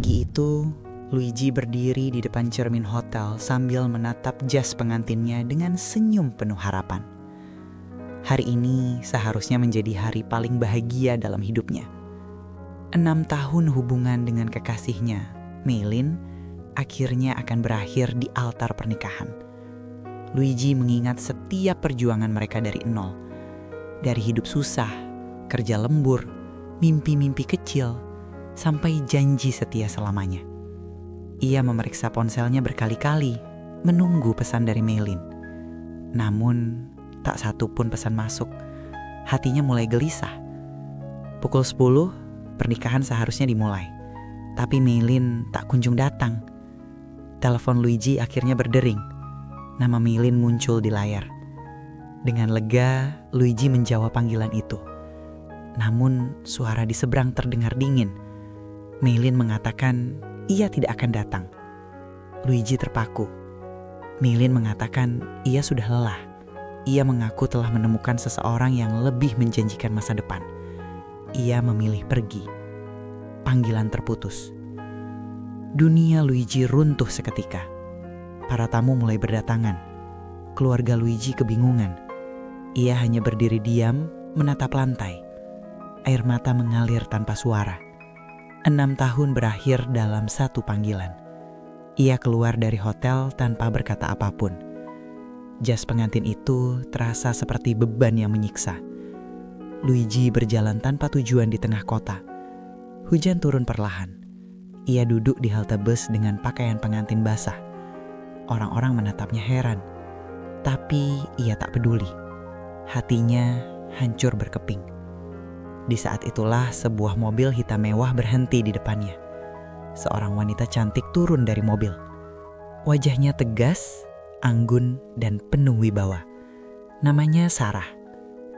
Pagi itu, Luigi berdiri di depan cermin hotel sambil menatap jas pengantinnya dengan senyum penuh harapan. Hari ini seharusnya menjadi hari paling bahagia dalam hidupnya. 6 tahun hubungan dengan kekasihnya, Meilin, akhirnya akan berakhir di altar pernikahan. Luigi mengingat setiap perjuangan mereka dari nol. Dari hidup susah, kerja lembur, mimpi-mimpi kecil, sampai janji setia selamanya. Ia memeriksa ponselnya berkali-kali, menunggu pesan dari Meilin. Namun, tak satu pun pesan masuk. Hatinya mulai gelisah. Pukul 10, pernikahan seharusnya dimulai. Tapi Meilin tak kunjung datang. Telepon Luigi akhirnya berdering. Nama Meilin muncul di layar. Dengan lega, Luigi menjawab panggilan itu. Namun, suara di seberang terdengar dingin. Meilin mengatakan ia tidak akan datang. Luigi terpaku. Meilin mengatakan ia sudah lelah. Ia mengaku telah menemukan seseorang yang lebih menjanjikan masa depan. Ia memilih pergi. Panggilan terputus. Dunia Luigi runtuh seketika. Para tamu mulai berdatangan. Keluarga Luigi kebingungan. Ia hanya berdiri diam, menatap lantai. Air mata mengalir tanpa suara. 6 tahun berakhir dalam satu panggilan. Ia keluar dari hotel tanpa berkata apapun. Jas pengantin itu terasa seperti beban yang menyiksa. Luigi berjalan tanpa tujuan di tengah kota. Hujan turun perlahan. Ia duduk di halte bus dengan pakaian pengantin basah. Orang-orang menatapnya heran. Tapi ia tak peduli. Hatinya hancur berkeping. Di saat itulah sebuah mobil hitam mewah berhenti di depannya. Seorang wanita cantik turun dari mobil. Wajahnya tegas, anggun, dan penuh wibawa. Namanya Sarah.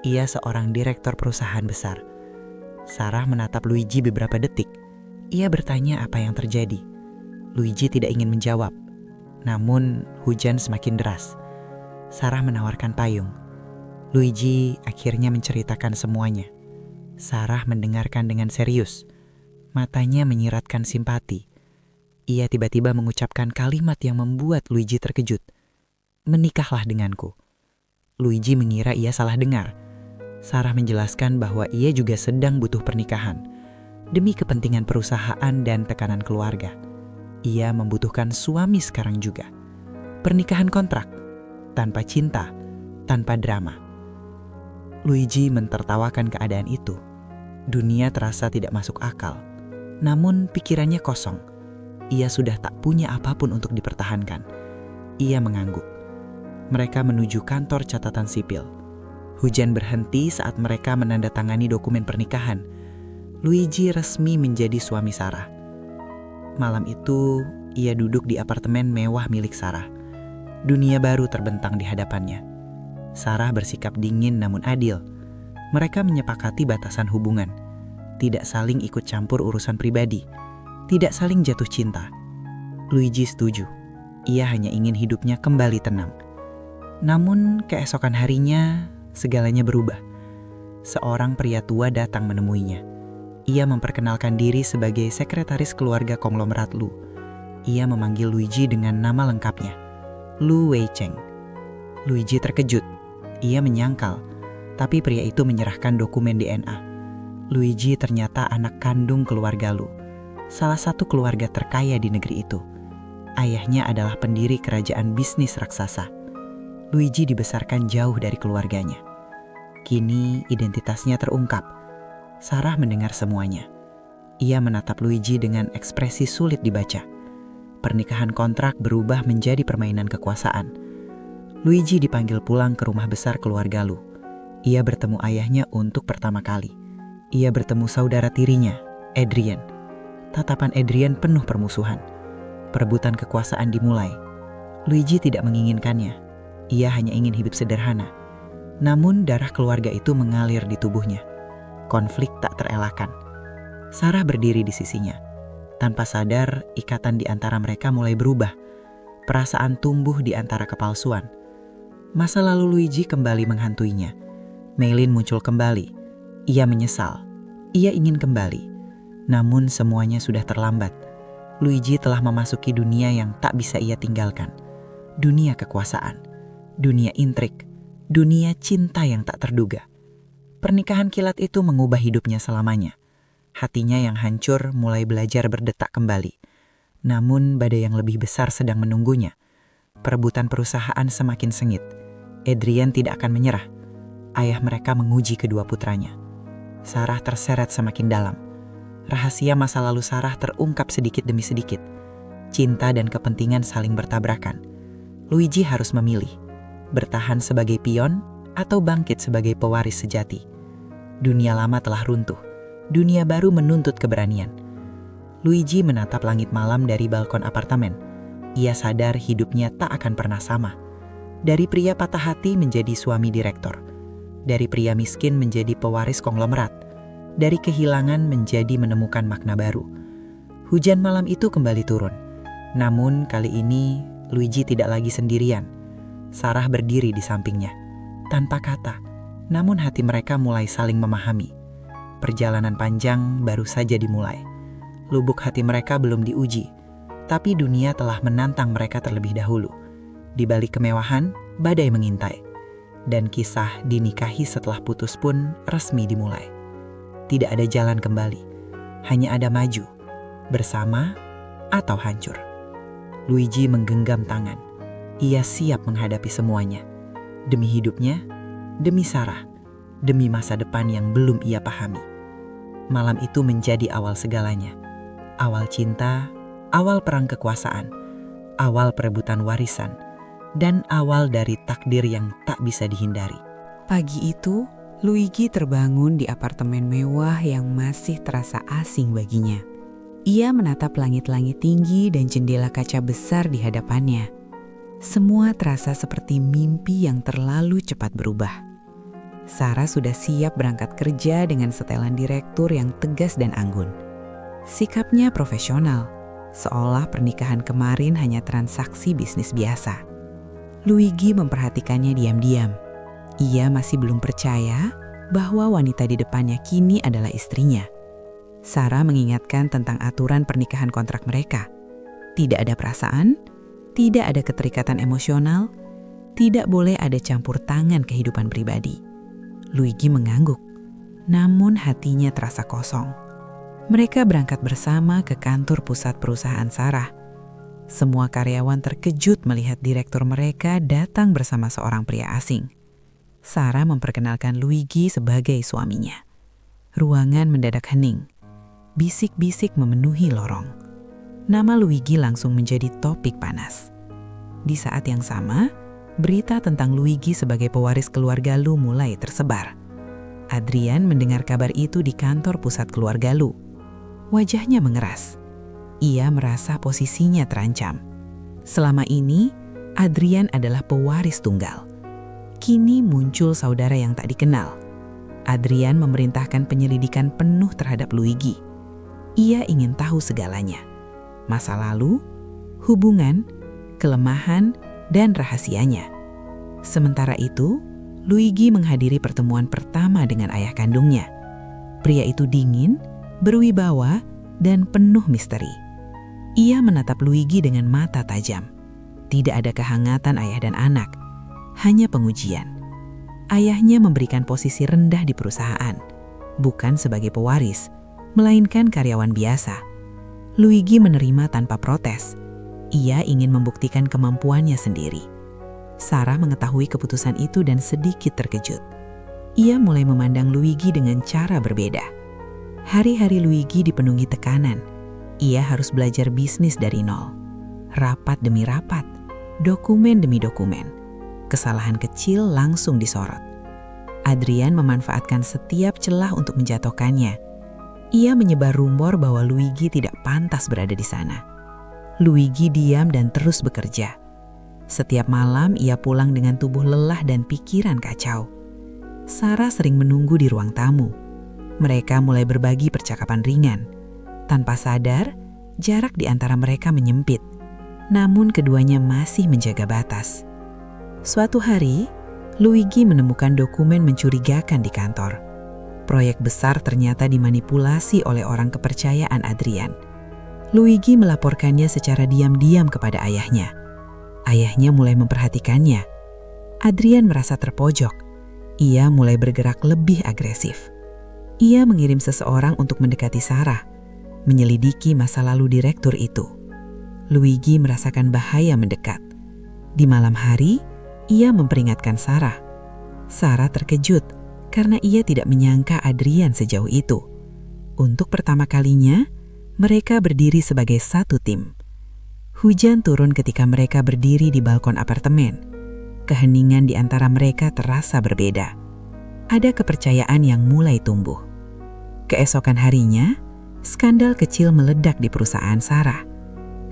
Ia seorang direktur perusahaan besar. Sarah menatap Luigi beberapa detik. Ia bertanya apa yang terjadi. Luigi tidak ingin menjawab. Namun hujan semakin deras. Sarah menawarkan payung. Luigi akhirnya menceritakan semuanya. Sarah mendengarkan dengan serius. Matanya menyiratkan simpati. Ia tiba-tiba mengucapkan kalimat yang membuat Luigi terkejut. Menikahlah denganku. Luigi mengira ia salah dengar. Sarah menjelaskan bahwa ia juga sedang butuh pernikahan. Demi kepentingan perusahaan dan tekanan keluarga. Ia membutuhkan suami sekarang juga. Pernikahan kontrak. Tanpa cinta, tanpa drama. Luigi mentertawakan keadaan itu. Dunia terasa tidak masuk akal. Namun pikirannya kosong. Ia sudah tak punya apapun untuk dipertahankan. Ia mengangguk. Mereka menuju kantor catatan sipil. Hujan berhenti saat mereka menandatangani dokumen pernikahan. Luigi resmi menjadi suami Sarah. Malam itu, ia duduk di apartemen mewah milik Sarah. Dunia baru terbentang di hadapannya. Sarah bersikap dingin namun adil. Mereka menyepakati batasan hubungan. Tidak saling ikut campur urusan pribadi. Tidak saling jatuh cinta. Luigi setuju. Ia hanya ingin hidupnya kembali tenang. Namun keesokan harinya, segalanya berubah. Seorang pria tua datang menemuinya. Ia memperkenalkan diri sebagai sekretaris keluarga konglomerat Lu. Ia memanggil Luigi dengan nama lengkapnya, Lu Weicheng. Luigi terkejut. Ia menyangkal. Tapi pria itu menyerahkan dokumen DNA. Luigi ternyata anak kandung keluarga Lu, salah satu keluarga terkaya di negeri itu. Ayahnya adalah pendiri kerajaan bisnis raksasa. Luigi dibesarkan jauh dari keluarganya. Kini identitasnya terungkap. Sarah mendengar semuanya. Ia menatap Luigi dengan ekspresi sulit dibaca. Pernikahan kontrak berubah menjadi permainan kekuasaan. Luigi dipanggil pulang ke rumah besar keluarga Lu. Ia bertemu ayahnya untuk pertama kali. Ia bertemu saudara tirinya, Adrian. Tatapan Adrian penuh permusuhan. Perebutan kekuasaan dimulai. Luigi tidak menginginkannya. Ia hanya ingin hidup sederhana. Namun darah keluarga itu mengalir di tubuhnya. Konflik tak terelakkan. Sarah berdiri di sisinya. Tanpa sadar, ikatan di antara mereka mulai berubah. Perasaan tumbuh di antara kepalsuan. Masa lalu Luigi kembali menghantuinya. Meilin muncul kembali. Ia menyesal. Ia ingin kembali. Namun semuanya sudah terlambat. Luigi telah memasuki dunia yang tak bisa ia tinggalkan. Dunia kekuasaan, dunia intrik, dunia cinta yang tak terduga. Pernikahan kilat itu mengubah hidupnya selamanya. Hatinya yang hancur mulai belajar berdetak kembali. Namun badai yang lebih besar sedang menunggunya. Perebutan perusahaan semakin sengit. Adrian tidak akan menyerah. Ayah mereka menguji kedua putranya. Sarah terseret semakin dalam. Rahasia masa lalu Sarah terungkap sedikit demi sedikit. Cinta dan kepentingan saling bertabrakan. Luigi harus memilih, bertahan sebagai pion atau bangkit sebagai pewaris sejati. Dunia lama telah runtuh. Dunia baru menuntut keberanian. Luigi menatap langit malam dari balkon apartemen. Ia sadar hidupnya tak akan pernah sama. Dari pria patah hati menjadi suami direktur. Dari pria miskin menjadi pewaris konglomerat. Dari kehilangan menjadi menemukan makna baru. Hujan malam itu kembali turun. Namun kali ini Luigi tidak lagi sendirian. Sarah berdiri di sampingnya. Tanpa kata, namun hati mereka mulai saling memahami. Perjalanan panjang baru saja dimulai. Lubuk hati mereka belum diuji, tapi dunia telah menantang mereka terlebih dahulu. Di balik kemewahan, badai mengintai. Dan kisah dinikahi setelah putus pun resmi dimulai. Tidak ada jalan kembali, hanya ada maju, bersama atau hancur. Luigi menggenggam tangan. Ia siap menghadapi semuanya. Demi hidupnya, demi Sarah, demi masa depan yang belum ia pahami. Malam itu menjadi awal segalanya. Awal cinta, awal perang kekuasaan, awal perebutan warisan, dan awal dari takdir yang tak bisa dihindari. Pagi itu, Luigi terbangun di apartemen mewah yang masih terasa asing baginya. Ia menatap langit-langit tinggi dan jendela kaca besar di hadapannya. Semua terasa seperti mimpi yang terlalu cepat berubah. Sarah sudah siap berangkat kerja dengan setelan direktur yang tegas dan anggun. Sikapnya profesional, seolah pernikahan kemarin hanya transaksi bisnis biasa. Luigi memperhatikannya diam-diam. Ia masih belum percaya bahwa wanita di depannya kini adalah istrinya. Sarah mengingatkan tentang aturan pernikahan kontrak mereka. Tidak ada perasaan, tidak ada keterikatan emosional, tidak boleh ada campur tangan kehidupan pribadi. Luigi mengangguk, namun hatinya terasa kosong. Mereka berangkat bersama ke kantor pusat perusahaan Sarah. Semua karyawan terkejut melihat direktur mereka datang bersama seorang pria asing. Sarah memperkenalkan Luigi sebagai suaminya. Ruangan mendadak hening. Bisik-bisik memenuhi lorong. Nama Luigi langsung menjadi topik panas. Di saat yang sama, berita tentang Luigi sebagai pewaris keluarga Lu mulai tersebar. Adrian mendengar kabar itu di kantor pusat keluarga Lu. Wajahnya mengeras. Ia merasa posisinya terancam. Selama ini, Adrian adalah pewaris tunggal. Kini muncul saudara yang tak dikenal. Adrian memerintahkan penyelidikan penuh terhadap Luigi. Ia ingin tahu segalanya. Masa lalu, hubungan, kelemahan, dan rahasianya. Sementara itu, Luigi menghadiri pertemuan pertama dengan ayah kandungnya. Pria itu dingin, berwibawa, dan penuh misteri. Ia menatap Luigi dengan mata tajam. Tidak ada kehangatan ayah dan anak, hanya pengujian. Ayahnya memberikan posisi rendah di perusahaan, bukan sebagai pewaris, melainkan karyawan biasa. Luigi menerima tanpa protes. Ia ingin membuktikan kemampuannya sendiri. Sarah mengetahui keputusan itu dan sedikit terkejut. Ia mulai memandang Luigi dengan cara berbeda. Hari-hari Luigi dipenuhi tekanan. Ia harus belajar bisnis dari nol. Rapat demi rapat, dokumen demi dokumen. Kesalahan kecil langsung disorot. Adrian memanfaatkan setiap celah untuk menjatuhkannya. Ia menyebar rumor bahwa Luigi tidak pantas berada di sana. Luigi diam dan terus bekerja. Setiap malam ia pulang dengan tubuh lelah dan pikiran kacau. Sarah sering menunggu di ruang tamu. Mereka mulai berbagi percakapan ringan. Tanpa sadar, jarak di antara mereka menyempit. Namun keduanya masih menjaga batas. Suatu hari, Luigi menemukan dokumen mencurigakan di kantor. Proyek besar ternyata dimanipulasi oleh orang kepercayaan Adrian. Luigi melaporkannya secara diam-diam kepada ayahnya. Ayahnya mulai memperhatikannya. Adrian merasa terpojok. Ia mulai bergerak lebih agresif. Ia mengirim seseorang untuk mendekati Sarah, menyelidiki masa lalu direktur itu. Luigi merasakan bahaya mendekat. Di malam hari, ia memperingatkan Sarah. Sarah terkejut karena ia tidak menyangka Adrian sejauh itu. Untuk pertama kalinya, mereka berdiri sebagai satu tim. Hujan turun ketika mereka berdiri di balkon apartemen. Keheningan di antara mereka terasa berbeda. Ada kepercayaan yang mulai tumbuh. Keesokan harinya, skandal kecil meledak di perusahaan Sarah.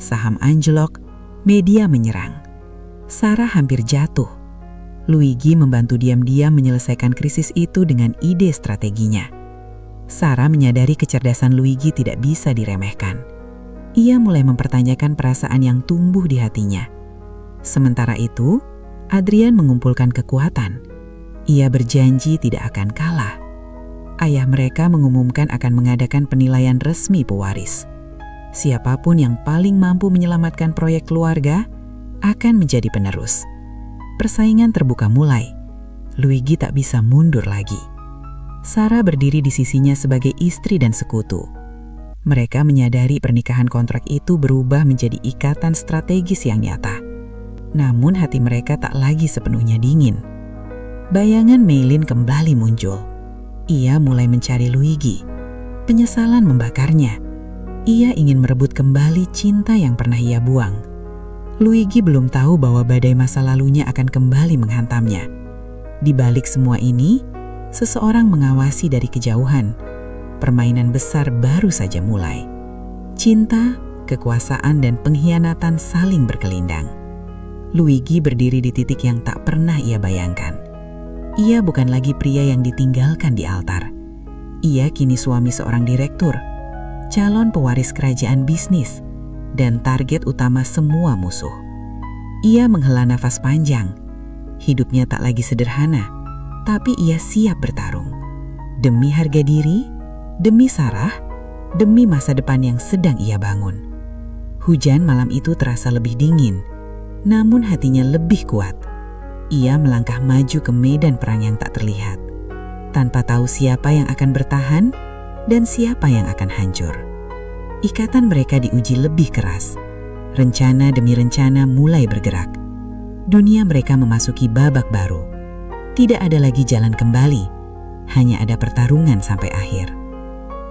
Saham anjlok, media menyerang. Sarah hampir jatuh. Luigi membantu diam-diam menyelesaikan krisis itu dengan ide strateginya. Sarah menyadari kecerdasan Luigi tidak bisa diremehkan. Ia mulai mempertanyakan perasaan yang tumbuh di hatinya. Sementara itu, Adrian mengumpulkan kekuatan. Ia berjanji tidak akan kalah. Ayah mereka mengumumkan akan mengadakan penilaian resmi pewaris. Siapapun yang paling mampu menyelamatkan proyek keluarga akan menjadi penerus. Persaingan terbuka mulai. Luigi tak bisa mundur lagi. Sarah berdiri di sisinya sebagai istri dan sekutu. Mereka menyadari pernikahan kontrak itu berubah menjadi ikatan strategis yang nyata. Namun hati mereka tak lagi sepenuhnya dingin. Bayangan Maylin kembali muncul. Ia mulai mencari Luigi. Penyesalan membakarnya. Ia ingin merebut kembali cinta yang pernah ia buang. Luigi belum tahu bahwa badai masa lalunya akan kembali menghantamnya. Di balik semua ini, seseorang mengawasi dari kejauhan. Permainan besar baru saja mulai. Cinta, kekuasaan, dan pengkhianatan saling berkelindang. Luigi berdiri di titik yang tak pernah ia bayangkan. Ia bukan lagi pria yang ditinggalkan di altar. Ia kini suami seorang direktur, calon pewaris kerajaan bisnis, dan target utama semua musuh. Ia menghela nafas panjang. Hidupnya tak lagi sederhana, tapi ia siap bertarung. Demi harga diri, demi Sarah, demi masa depan yang sedang ia bangun. Hujan malam itu terasa lebih dingin, namun hatinya lebih kuat. Ia melangkah maju ke medan perang yang tak terlihat, tanpa tahu siapa yang akan bertahan dan siapa yang akan hancur. Ikatan mereka diuji lebih keras. Rencana demi rencana mulai bergerak. Dunia mereka memasuki babak baru. Tidak ada lagi jalan kembali, hanya ada pertarungan sampai akhir.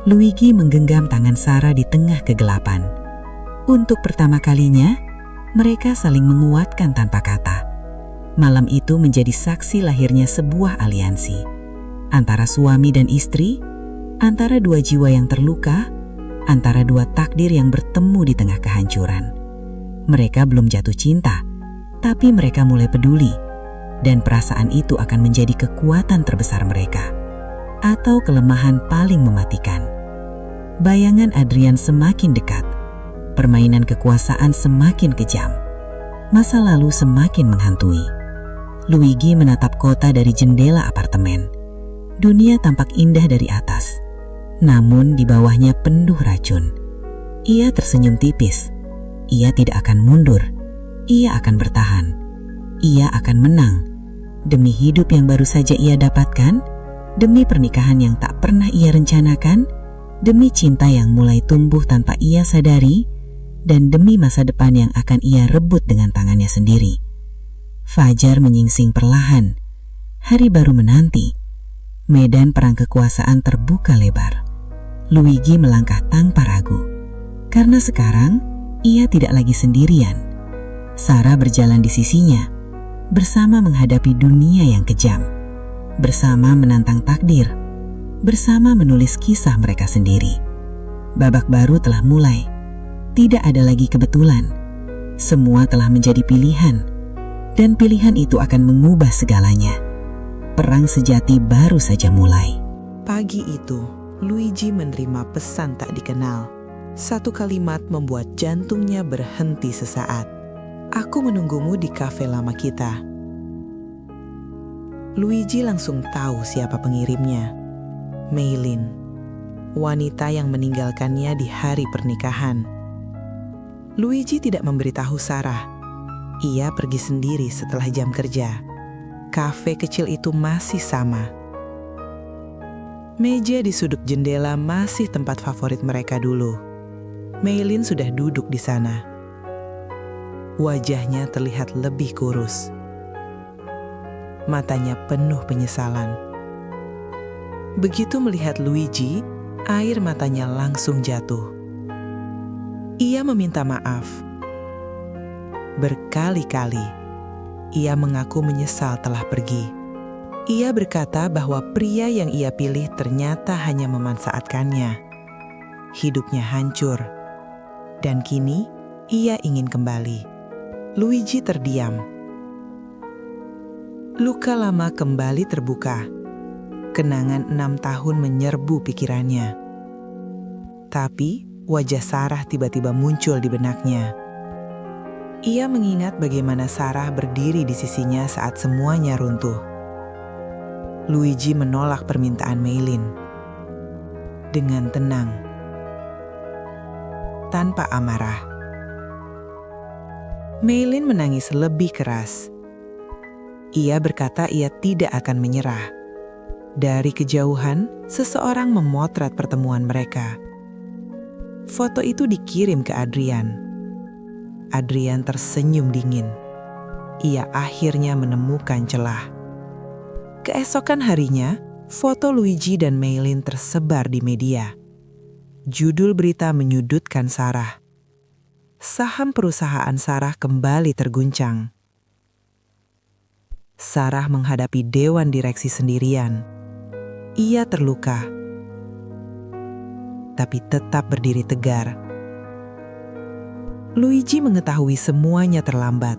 Luigi menggenggam tangan Sarah di tengah kegelapan. Untuk pertama kalinya, mereka saling menguatkan tanpa kata. Malam itu menjadi saksi lahirnya sebuah aliansi. Antara suami dan istri, antara dua jiwa yang terluka, antara dua takdir yang bertemu di tengah kehancuran. Mereka belum jatuh cinta, tapi mereka mulai peduli, dan perasaan itu akan menjadi kekuatan terbesar mereka, atau kelemahan paling mematikan. Bayangan Adrian semakin dekat, permainan kekuasaan semakin kejam, masa lalu semakin menghantui. Luigi menatap kota dari jendela apartemen. Dunia tampak indah dari atas, namun di bawahnya penuh racun. Ia tersenyum tipis. Ia tidak akan mundur. Ia akan bertahan. Ia akan menang. Demi hidup yang baru saja ia dapatkan, demi pernikahan yang tak pernah ia rencanakan, demi cinta yang mulai tumbuh tanpa ia sadari, dan demi masa depan yang akan ia rebut dengan tangannya sendiri. Fajar menyingsing perlahan. Hari baru menanti. Medan perang kekuasaan terbuka lebar. Luigi melangkah tanpa ragu. Karena sekarang, ia tidak lagi sendirian. Sarah berjalan di sisinya, bersama menghadapi dunia yang kejam, bersama menantang takdir, bersama menulis kisah mereka sendiri. Babak baru telah mulai. Tidak ada lagi kebetulan. Semua telah menjadi pilihan, dan pilihan itu akan mengubah segalanya. Perang sejati baru saja mulai. Pagi itu, Luigi menerima pesan tak dikenal. Satu kalimat membuat jantungnya berhenti sesaat. "Aku menunggumu di kafe lama kita." Luigi langsung tahu siapa pengirimnya. Maylin, wanita yang meninggalkannya di hari pernikahan. Luigi tidak memberitahu Sarah. Ia pergi sendiri setelah jam kerja. Kafe kecil itu masih sama. Meja di sudut jendela masih tempat favorit mereka dulu. Maylin sudah duduk di sana. Wajahnya terlihat lebih kurus. Matanya penuh penyesalan. Begitu melihat Luigi, air matanya langsung jatuh. Ia meminta maaf. Berkali-kali, ia mengaku menyesal telah pergi. Ia berkata bahwa pria yang ia pilih ternyata hanya memanfaatkannya. Hidupnya hancur, dan kini ia ingin kembali. Luigi terdiam. Luka lama kembali terbuka. Kenangan 6 tahun menyerbu pikirannya. Tapi wajah Sarah tiba-tiba muncul di benaknya. Ia mengingat bagaimana Sarah berdiri di sisinya saat semuanya runtuh. Luigi menolak permintaan Maylin. Dengan tenang. Tanpa amarah. Maylin menangis lebih keras. Ia berkata ia tidak akan menyerah. Dari kejauhan, seseorang memotret pertemuan mereka. Foto itu dikirim ke Adrian. Adrian tersenyum dingin. Ia akhirnya menemukan celah. Keesokan harinya, foto Luigi dan Maylin tersebar di media. Judul berita menyudutkan Sarah. Saham perusahaan Sarah kembali terguncang. Sarah menghadapi dewan direksi sendirian. Ia terluka, tapi tetap berdiri tegar. Luigi mengetahui semuanya terlambat.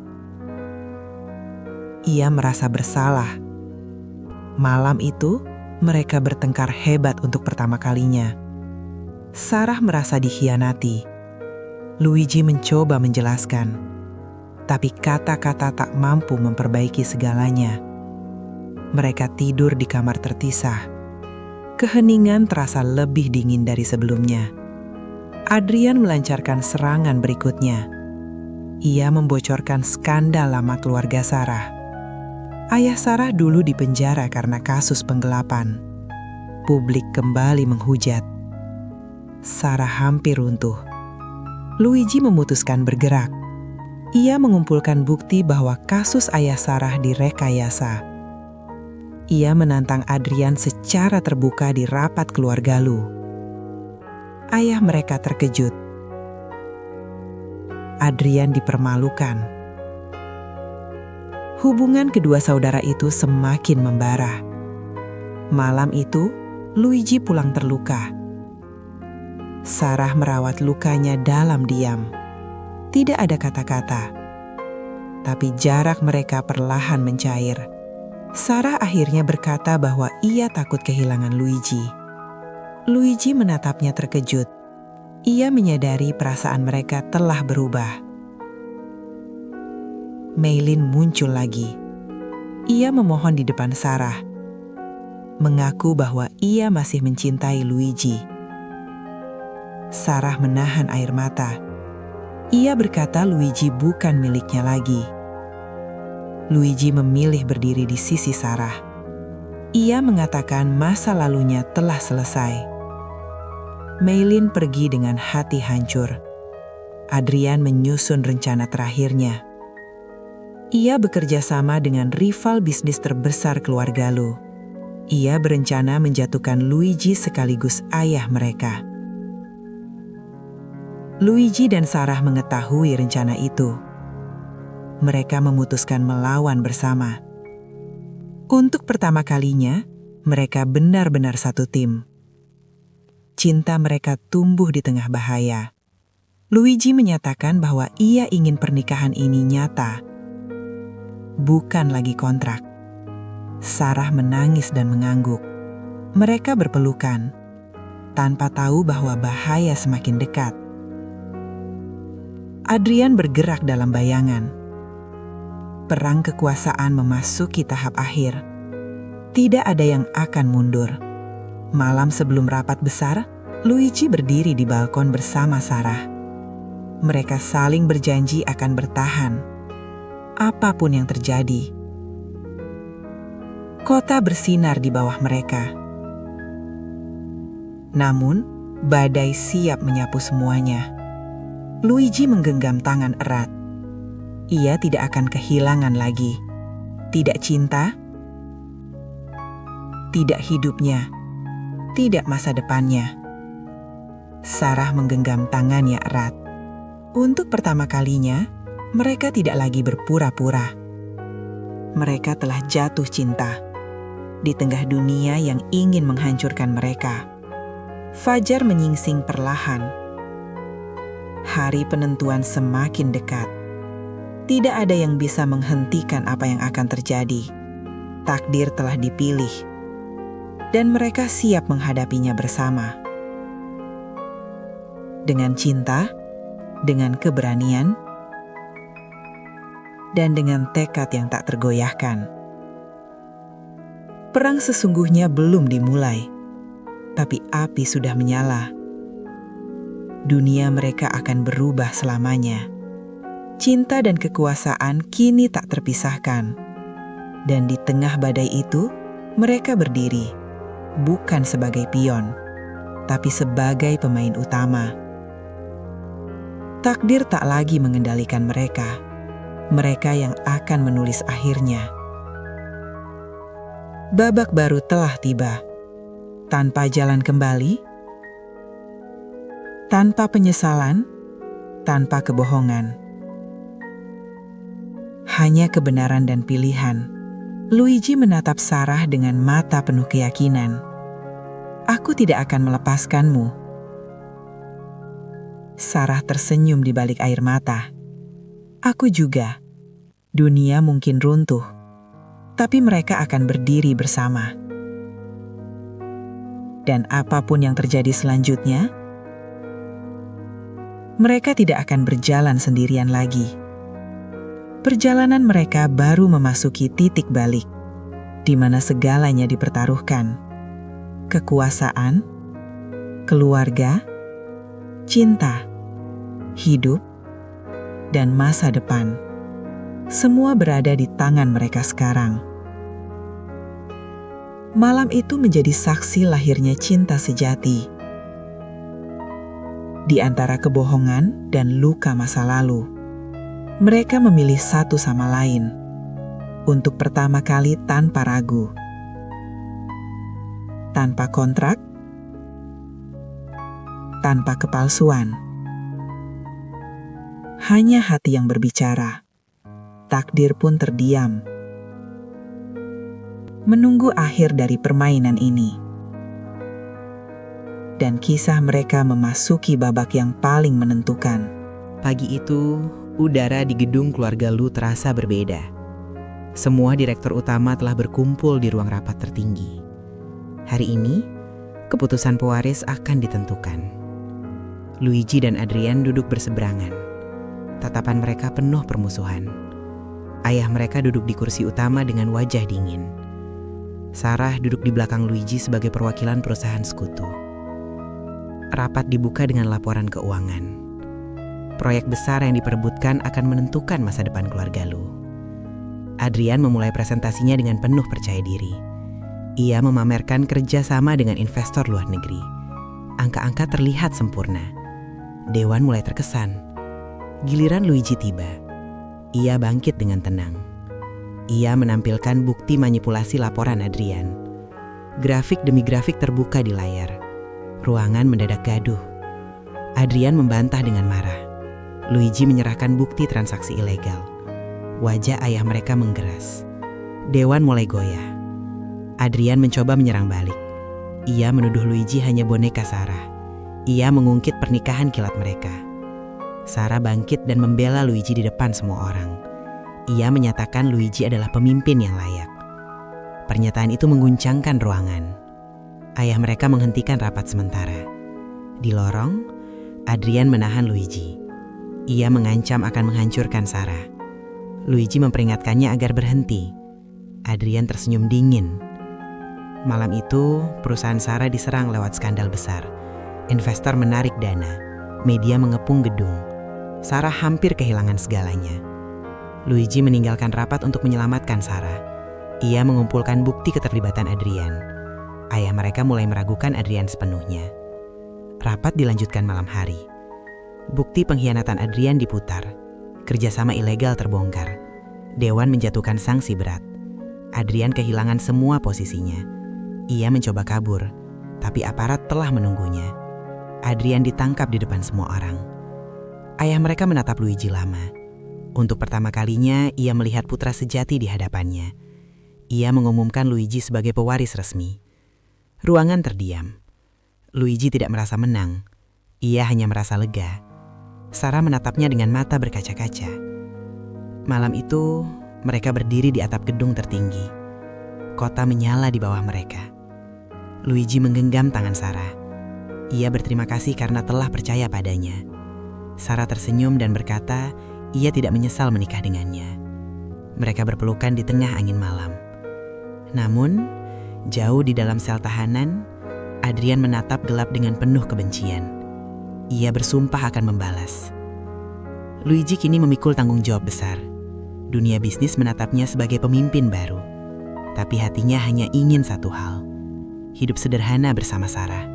Ia merasa bersalah. Malam itu, mereka bertengkar hebat untuk pertama kalinya. Sarah merasa dikhianati. Luigi mencoba menjelaskan, tapi kata-kata tak mampu memperbaiki segalanya. Mereka tidur di kamar terpisah. Keheningan terasa lebih dingin dari sebelumnya. Adrian melancarkan serangan berikutnya. Ia membocorkan skandal lama keluarga Sarah. Ayah Sarah dulu dipenjara karena kasus penggelapan. Publik kembali menghujat. Sarah hampir runtuh. Luigi memutuskan bergerak. Ia mengumpulkan bukti bahwa kasus ayah Sarah direkayasa. Ia menantang Adrian secara terbuka di rapat keluarga Lu. Ayah mereka terkejut. Adrian dipermalukan. Hubungan kedua saudara itu semakin membara. Malam itu, Luigi pulang terluka. Sarah merawat lukanya dalam diam. Tidak ada kata-kata. Tapi jarak mereka perlahan mencair. Sarah akhirnya berkata bahwa ia takut kehilangan Luigi. Luigi menatapnya terkejut. Ia menyadari perasaan mereka telah berubah. Maylin muncul lagi. Ia memohon di depan Sarah, mengaku bahwa ia masih mencintai Luigi. Sarah menahan air mata. Ia berkata Luigi bukan miliknya lagi. Luigi memilih berdiri di sisi Sarah. Ia mengatakan masa lalunya telah selesai. Maylin pergi dengan hati hancur. Adrian menyusun rencana terakhirnya. Ia bekerja sama dengan rival bisnis terbesar keluarga Lu. Ia berencana menjatuhkan Luigi sekaligus ayah mereka. Luigi dan Sarah mengetahui rencana itu. Mereka memutuskan melawan bersama. Untuk pertama kalinya, mereka benar-benar satu tim. Cinta mereka tumbuh di tengah bahaya. Luigi menyatakan bahwa ia ingin pernikahan ini nyata, bukan lagi kontrak. Sarah menangis dan mengangguk. Mereka berpelukan, tanpa tahu bahwa bahaya semakin dekat. Adrian bergerak dalam bayangan. Perang kekuasaan memasuki tahap akhir. Tidak ada yang akan mundur. Malam sebelum rapat besar, Luigi berdiri di balkon bersama Sarah. Mereka saling berjanji akan bertahan, apapun yang terjadi. Kota bersinar di bawah mereka. Namun, badai siap menyapu semuanya. Luigi menggenggam tangan erat. Ia tidak akan kehilangan lagi. Tidak cinta, tidak hidupnya, tidak masa depannya. Sarah menggenggam tangannya erat. Untuk pertama kalinya, mereka tidak lagi berpura-pura. Mereka telah jatuh cinta di tengah dunia yang ingin menghancurkan mereka. Fajar menyingsing perlahan. Hari penentuan semakin dekat. Tidak ada yang bisa menghentikan apa yang akan terjadi. Takdir telah dipilih, dan mereka siap menghadapinya bersama. Dengan cinta, dengan keberanian, dan dengan tekad yang tak tergoyahkan. Perang sesungguhnya belum dimulai, tapi api sudah menyala. Dunia mereka akan berubah selamanya. Cinta dan kekuasaan kini tak terpisahkan. Dan di tengah badai itu, mereka berdiri, bukan sebagai pion, tapi sebagai pemain utama. Takdir tak lagi mengendalikan mereka. Mereka yang akan menulis akhirnya. Babak baru telah tiba. Tanpa jalan kembali, tanpa penyesalan, tanpa kebohongan. Hanya kebenaran dan pilihan. Luigi menatap Sarah dengan mata penuh keyakinan. Aku tidak akan melepaskanmu. Sarah tersenyum di balik air mata. Aku juga. Dunia mungkin runtuh, tapi mereka akan berdiri bersama. Dan apapun yang terjadi selanjutnya, mereka tidak akan berjalan sendirian lagi. Perjalanan mereka baru memasuki titik balik, di mana segalanya dipertaruhkan. Kekuasaan, keluarga, cinta, hidup, dan masa depan. Semua berada di tangan mereka sekarang. Malam itu menjadi saksi lahirnya cinta sejati. Di antara kebohongan dan luka masa lalu, mereka memilih satu sama lain untuk pertama kali tanpa ragu, tanpa kontrak, tanpa kepalsuan. Hanya hati yang berbicara. Takdir pun terdiam, menunggu akhir dari permainan ini. Dan kisah mereka memasuki babak yang paling menentukan. Pagi itu, udara di gedung keluarga Lu terasa berbeda. Semua direktur utama telah berkumpul di ruang rapat tertinggi. Hari ini, keputusan pewaris akan ditentukan. Luigi dan Adrian duduk berseberangan. Tatapan mereka penuh permusuhan. Ayah mereka duduk di kursi utama dengan wajah dingin. Sarah duduk di belakang Luigi sebagai perwakilan perusahaan sekutu. Rapat dibuka dengan laporan keuangan. Proyek besar yang diperebutkan akan menentukan masa depan keluarga Lu. Adrian memulai presentasinya dengan penuh percaya diri. Ia memamerkan kerjasama dengan investor luar negeri. Angka-angka terlihat sempurna. Dewan mulai terkesan. Giliran Luigi tiba. Ia bangkit dengan tenang. Ia menampilkan bukti manipulasi laporan Adrian. Grafik demi grafik terbuka di layar. Ruangan mendadak gaduh. Adrian membantah dengan marah. Luigi menyerahkan bukti transaksi ilegal. Wajah ayah mereka menggeras. Dewan mulai goyah. Adrian mencoba menyerang balik. Ia menuduh Luigi hanya boneka Sarah. Ia mengungkit pernikahan kilat mereka. Sarah bangkit dan membela Luigi di depan semua orang. Ia menyatakan Luigi adalah pemimpin yang layak. Pernyataan itu mengguncangkan ruangan. Ayah mereka menghentikan rapat sementara. Di lorong, Adrian menahan Luigi. Ia mengancam akan menghancurkan Sarah. Luigi memperingatkannya agar berhenti. Adrian tersenyum dingin. Malam itu, perusahaan Sarah diserang lewat skandal besar. Investor menarik dana. Media mengepung gedung. Sarah hampir kehilangan segalanya. Luigi meninggalkan rapat untuk menyelamatkan Sarah. Ia mengumpulkan bukti keterlibatan Adrian. Ayah mereka mulai meragukan Adrian sepenuhnya. Rapat dilanjutkan malam hari. Bukti pengkhianatan Adrian diputar. Kerjasama ilegal terbongkar. Dewan menjatuhkan sanksi berat. Adrian kehilangan semua posisinya. Ia mencoba kabur, tapi aparat telah menunggunya. Adrian ditangkap di depan semua orang. Ayah mereka menatap Luigi lama. Untuk pertama kalinya, ia melihat putra sejati di hadapannya. Ia mengumumkan Luigi sebagai pewaris resmi. Ruangan terdiam. Luigi tidak merasa menang. Ia hanya merasa lega. Sarah menatapnya dengan mata berkaca-kaca. Malam itu, mereka berdiri di atap gedung tertinggi. Kota menyala di bawah mereka. Luigi menggenggam tangan Sarah. Ia berterima kasih karena telah percaya padanya. Sarah tersenyum dan berkata, ia tidak menyesal menikah dengannya. Mereka berpelukan di tengah angin malam. Namun, jauh di dalam sel tahanan, Adrian menatap gelap dengan penuh kebencian. Ia bersumpah akan membalas. Luigi kini memikul tanggung jawab besar. Dunia bisnis menatapnya sebagai pemimpin baru. Tapi hatinya hanya ingin satu hal. Hidup sederhana bersama Sarah.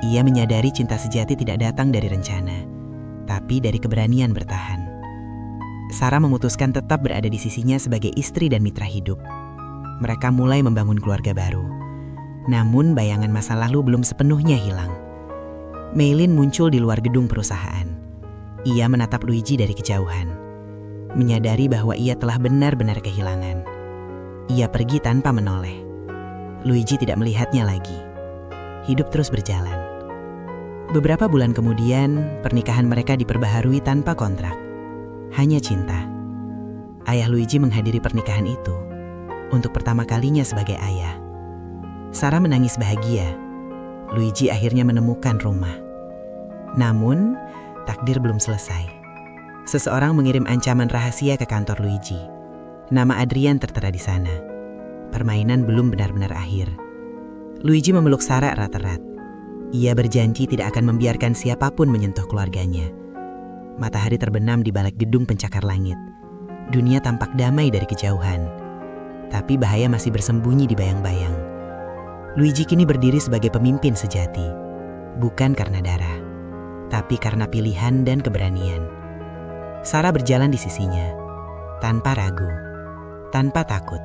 Ia menyadari cinta sejati tidak datang dari rencana, tapi dari keberanian bertahan. Sarah memutuskan tetap berada di sisinya sebagai istri dan mitra hidup. Mereka mulai membangun keluarga baru. Namun bayangan masa lalu belum sepenuhnya hilang. Maylin muncul di luar gedung perusahaan. Ia menatap Luigi dari kejauhan, menyadari bahwa ia telah benar-benar kehilangan. Ia pergi tanpa menoleh. Luigi tidak melihatnya lagi. Hidup terus berjalan. Beberapa bulan kemudian, pernikahan mereka diperbaharui tanpa kontrak. Hanya cinta. Ayah Luigi menghadiri pernikahan itu untuk pertama kalinya sebagai ayah. Sarah menangis bahagia. Luigi akhirnya menemukan rumah. Namun, takdir belum selesai. Seseorang mengirim ancaman rahasia ke kantor Luigi. Nama Adrian tertera di sana. Permainan belum benar-benar akhir. Luigi memeluk Sarah erat-erat. Ia berjanji tidak akan membiarkan siapapun menyentuh keluarganya. Matahari terbenam di balik gedung pencakar langit. Dunia tampak damai dari kejauhan. Tapi bahaya masih bersembunyi di bayang-bayang. Luigi kini berdiri sebagai pemimpin sejati. Bukan karena darah, tapi karena pilihan dan keberanian. Sarah berjalan di sisinya. Tanpa ragu, tanpa takut.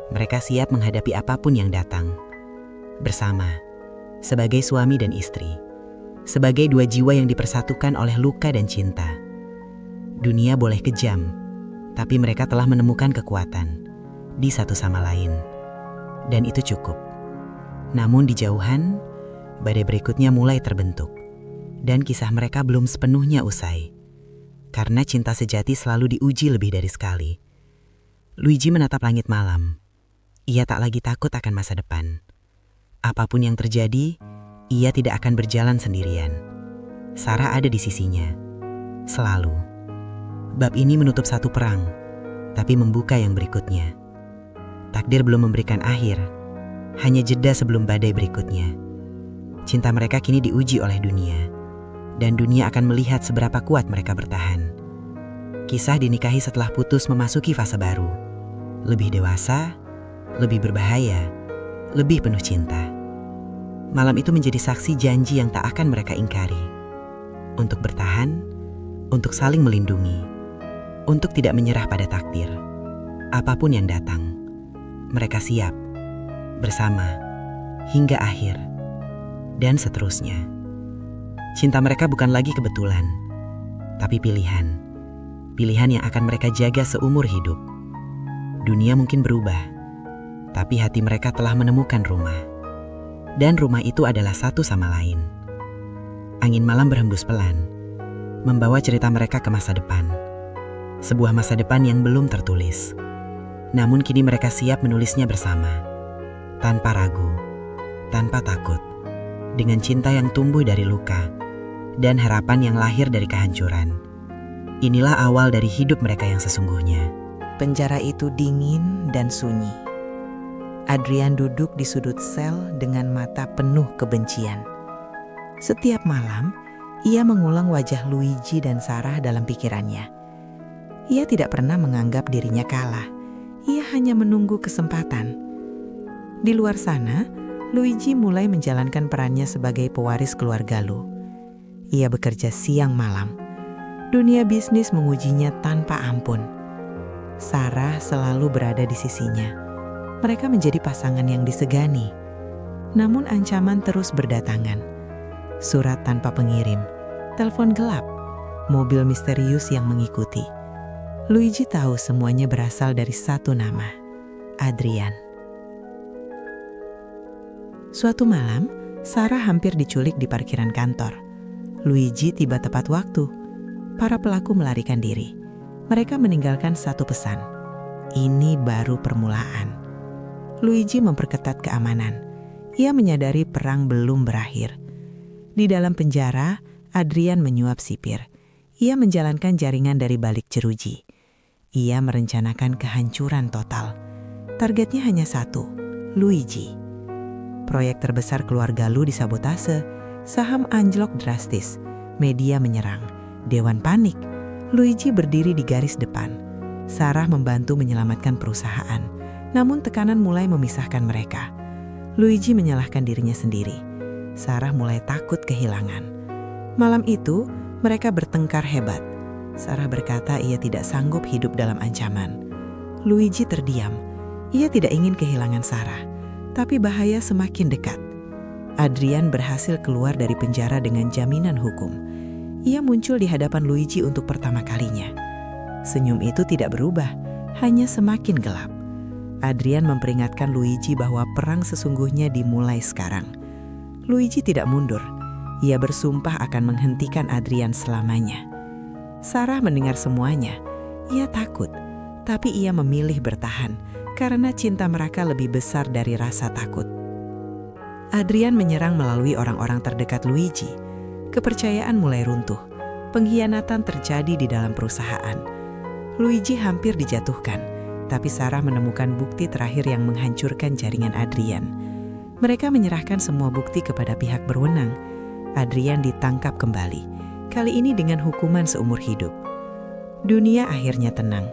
Mereka siap menghadapi apapun yang datang. Bersama, sebagai suami dan istri. Sebagai dua jiwa yang dipersatukan oleh luka dan cinta. Dunia boleh kejam, tapi mereka telah menemukan kekuatan di satu sama lain. Dan itu cukup. Namun di jauhan, badai berikutnya mulai terbentuk. Dan kisah mereka belum sepenuhnya usai. Karena cinta sejati selalu diuji lebih dari sekali. Luigi menatap langit malam. Ia tak lagi takut akan masa depan. Apapun yang terjadi, ia tidak akan berjalan sendirian. Sarah ada di sisinya. Selalu. Bab ini menutup satu perang, tapi membuka yang berikutnya. Takdir belum memberikan akhir. Hanya jeda sebelum badai berikutnya. Cinta mereka kini diuji oleh dunia. Dan dunia akan melihat seberapa kuat mereka bertahan. Kisah dinikahi setelah putus memasuki fase baru. Lebih dewasa, lebih berbahaya, lebih penuh cinta. Malam itu menjadi saksi janji yang tak akan mereka ingkari. Untuk bertahan, untuk saling melindungi, untuk tidak menyerah pada takdir. Apapun yang datang, mereka siap. Bersama, hingga akhir, dan seterusnya. Cinta mereka bukan lagi kebetulan, tapi pilihan. Pilihan yang akan mereka jaga seumur hidup. Dunia mungkin berubah, tapi hati mereka telah menemukan rumah. Dan rumah itu adalah satu sama lain. Angin malam berhembus pelan, membawa cerita mereka ke masa depan. Sebuah masa depan yang belum tertulis. Namun kini mereka siap menulisnya bersama. Tanpa ragu, tanpa takut, dengan cinta yang tumbuh dari luka, dan harapan yang lahir dari kehancuran. Inilah awal dari hidup mereka yang sesungguhnya. Penjara itu dingin dan sunyi. Adrian duduk di sudut sel dengan mata penuh kebencian. Setiap malam, Ia mengulang wajah Luigi dan Sarah dalam pikirannya. Ia tidak pernah menganggap dirinya kalah. Ia hanya menunggu kesempatan. Di luar sana, Luigi mulai menjalankan perannya sebagai pewaris keluarga Lu. Ia bekerja siang malam. Dunia bisnis mengujinya tanpa ampun. Sarah selalu berada di sisinya. Mereka menjadi pasangan yang disegani. Namun ancaman terus berdatangan. Surat tanpa pengirim, telepon gelap, mobil misterius yang mengikuti. Luigi tahu semuanya berasal dari satu nama, Adrian. Suatu malam, Sarah hampir diculik di parkiran kantor. Luigi tiba tepat waktu. Para pelaku melarikan diri. Mereka meninggalkan satu pesan. Ini baru permulaan. Luigi memperketat keamanan. Ia menyadari perang belum berakhir. Di dalam penjara, Adrian menyuap sipir. Ia menjalankan jaringan dari balik jeruji. Ia merencanakan kehancuran total. Targetnya hanya satu, Luigi. Proyek terbesar keluarga Lu disabotase, saham anjlok drastis, media menyerang, dewan panik. Luigi berdiri di garis depan. Sarah membantu menyelamatkan perusahaan, namun tekanan mulai memisahkan mereka. Luigi menyalahkan dirinya sendiri. Sarah mulai takut kehilangan. Malam itu, mereka bertengkar hebat. Sarah berkata ia tidak sanggup hidup dalam ancaman. Luigi terdiam. Ia tidak ingin kehilangan Sarah, tapi bahaya semakin dekat. Adrian berhasil keluar dari penjara dengan jaminan hukum. Ia muncul di hadapan Luigi untuk pertama kalinya. Senyum itu tidak berubah, hanya semakin gelap. Adrian memperingatkan Luigi bahwa perang sesungguhnya dimulai sekarang. Luigi tidak mundur. Ia bersumpah akan menghentikan Adrian selamanya. Sarah mendengar semuanya. Ia takut, tapi ia memilih bertahan karena cinta mereka lebih besar dari rasa takut. Adrian menyerang melalui orang-orang terdekat Luigi. Kepercayaan mulai runtuh. Pengkhianatan terjadi di dalam perusahaan. Luigi hampir dijatuhkan, tapi Sarah menemukan bukti terakhir yang menghancurkan jaringan Adrian. Mereka menyerahkan semua bukti kepada pihak berwenang. Adrian ditangkap kembali. Kali ini dengan hukuman seumur hidup. Dunia akhirnya tenang.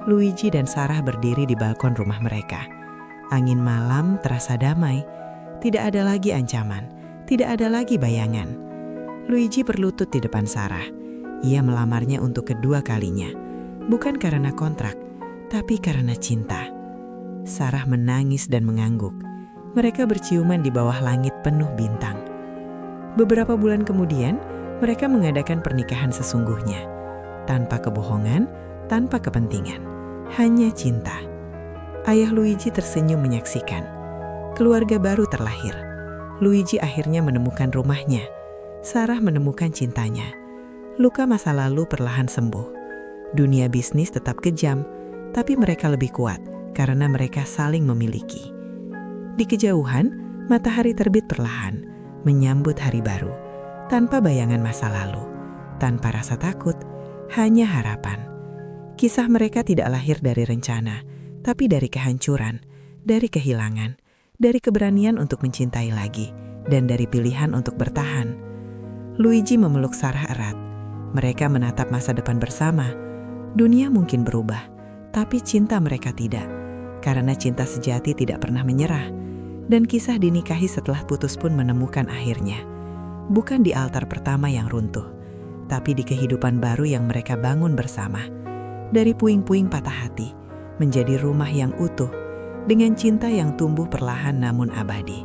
Luigi dan Sarah berdiri di balkon rumah mereka. Angin malam terasa damai. Tidak ada lagi ancaman. Tidak ada lagi bayangan. Luigi berlutut di depan Sarah. Ia melamarnya untuk kedua kalinya. Bukan karena kontrak, tapi karena cinta. Sarah menangis dan mengangguk. Mereka berciuman di bawah langit penuh bintang. Beberapa bulan kemudian, mereka mengadakan pernikahan sesungguhnya. Tanpa kebohongan, tanpa kepentingan. Hanya cinta. Ayah Luigi tersenyum menyaksikan. Keluarga baru terlahir. Luigi akhirnya menemukan rumahnya. Sarah menemukan cintanya. Luka masa lalu perlahan sembuh. Dunia bisnis tetap kejam, tapi mereka lebih kuat karena mereka saling memiliki. Di kejauhan, matahari terbit perlahan, menyambut hari baru. Tanpa bayangan masa lalu, tanpa rasa takut, hanya harapan. Kisah mereka tidak lahir dari rencana, tapi dari kehancuran, dari kehilangan, dari keberanian untuk mencintai lagi, dan dari pilihan untuk bertahan. Luigi memeluk Sarah erat. Mereka menatap masa depan bersama. Dunia mungkin berubah, tapi cinta mereka tidak. Karena cinta sejati tidak pernah menyerah. Dan kisah dinikahi setelah putus pun menemukan akhirnya. Bukan di altar pertama yang runtuh, tapi di kehidupan baru yang mereka bangun bersama. Dari puing-puing patah hati, menjadi rumah yang utuh, dengan cinta yang tumbuh perlahan namun abadi.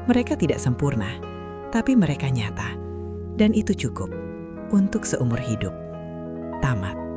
Mereka tidak sempurna, tapi mereka nyata. Dan itu cukup untuk seumur hidup. Tamat.